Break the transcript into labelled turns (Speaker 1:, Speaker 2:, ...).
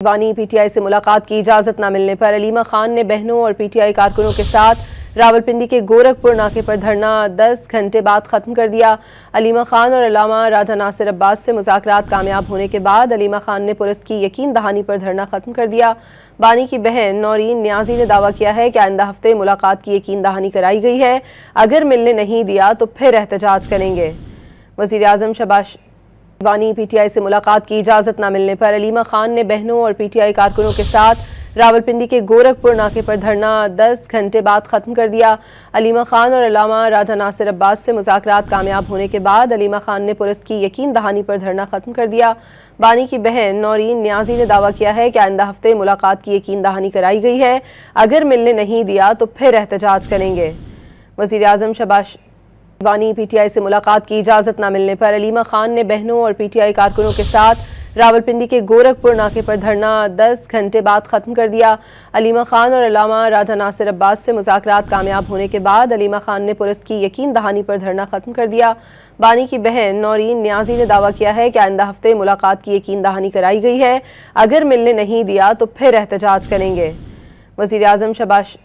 Speaker 1: बानी पीटीआई से मुलाकात की इजाजत न मिलने पर अलीमा खान ने बहनों और पीटीआई कारकुनों के साथ रावलपिंडी के गोरखपुर नाके पर धरना 10 घंटे बाद खत्म कर दिया। अलीमा खान और अल्लामा राजा नासिर अब्बास से मुज़ाकरात कामयाब होने के बाद अलीमा खान ने पुलिस की यकीन दहानी पर धरना खत्म कर दिया। बानी की बहन नौरीन न्याजी ने दावा किया है कि आइंदा हफ्ते मुलाकात की यकीन दहानी कराई गई है, अगर मिलने नहीं दिया तो फिर एहतजाज करेंगे। वज़ीर आज़म शहबाज बानी पीटीआई से मुलाकात की इजाजत न मिलने पर अलीमा खान ने बहनों और पीटीआई कारकुनों के साथ रावलपिंडी के गोरखपुर नाके पर धरना 10 घंटे बाद खत्म कर दिया। अलीमा खान और अल्लामा राजा नासिर अब्बास से मुज़ाकरात कामयाब होने के बाद अलीमा खान ने पुलिस की यकीन दहानी पर धरना खत्म कर दिया। बानी की बहन नौरीन न्याजी ने दावा किया है कि आइंदा हफ्ते मुलाकात की यकीन दहानी कराई गई है, अगर मिलने नहीं दिया तो फिर एहतजाज करेंगे। वज़ीर आज़म शहबाज बानी पीटीआई से मुलाकात की इजाजत न मिलने पर अलीमा खान ने बहनों और पीटीआई कारकुनों के साथ रावलपिंडी के गोरखपुर नाके पर धरना 10 घंटे बाद खत्म कर दिया। अलीमा खान और अल्लामा राजा नासिर अब्बास से मुज़ाकरात कामयाब होने के बाद अलीमा खान ने पुलिस की यकीन दहानी पर धरना खत्म कर दिया। बानी की बहन नौरीन न्याजी ने दावा किया है कि आइंदा हफ्ते मुलाकात की यकीन दहानी कराई गई है, अगर मिलने नहीं दिया तो फिर एहतजाज करेंगे। वज़ीर आज़म शहबाज